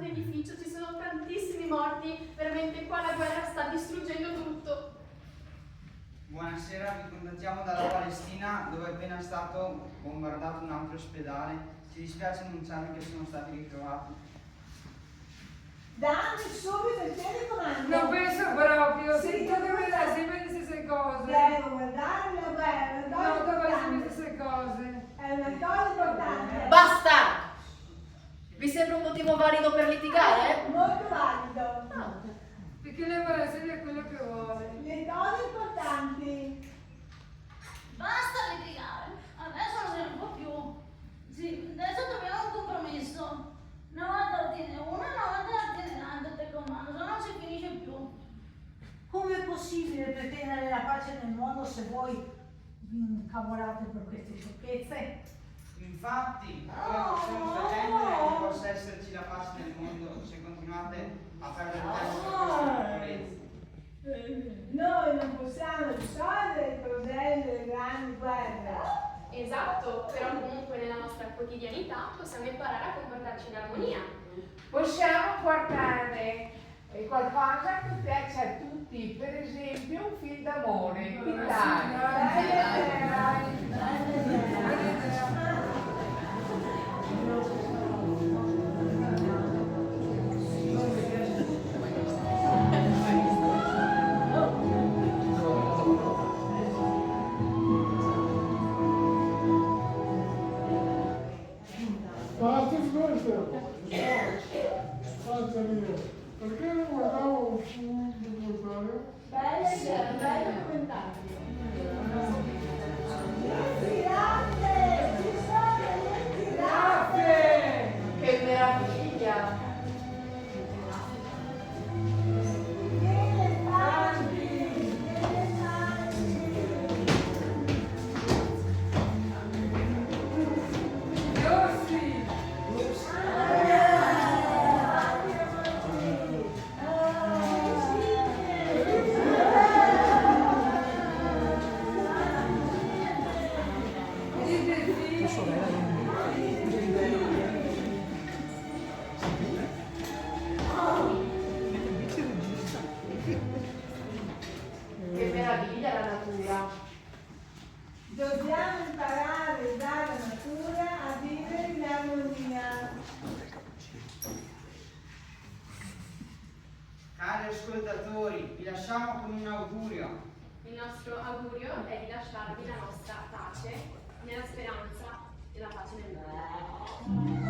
l'edificio, ci sono tantissimi morti, veramente qua la guerra sta distruggendo tutto. Buonasera, vi contattiamo dalla Palestina dove è appena stato bombardato un altro ospedale. Ci dispiace annunciarvi che sono stati ritrovati. Dammi subito il telecomando. Non penso proprio, Sì, sento che mi dà sempre le stesse cose. Devo guardare la guerra, No, dove sono le stesse cose? è una cosa importante. Basta! Vi sembra un motivo valido per litigare? Molto valido. Perché lei vuole essere quello che vuole. Le cose importanti. Basta litigare, adesso non se ne può più. Sì, adesso troviamo un compromesso. Una volta la tiene una, una volta la tiene l'altra il telecomando, se no non si finisce più. Come è possibile pretendere la pace nel mondo se voi vi incavolate per queste sciocchezze? Infatti, come possiamo pretendere che possa esserci la pace nel mondo se continuate a perdere tempo per queste sicurezze? Noi non possiamo risolvere i problemi delle grandi guerre. Esatto, però comunque nella nostra quotidianità possiamo imparare a comportarci in armonia. Possiamo guardare qualcosa che piace a tutti, per esempio un film d'amore. Perché non guardavo un film documentario? Bello documentario. Grazie! Che meraviglia! Che meraviglia la natura! Dobbiamo imparare dalla natura a vivere in armonia. Cari ascoltatori, vi lasciamo con un augurio. Il nostro augurio è di lasciarvi la nostra pace, nella speranza della pace nel mondo.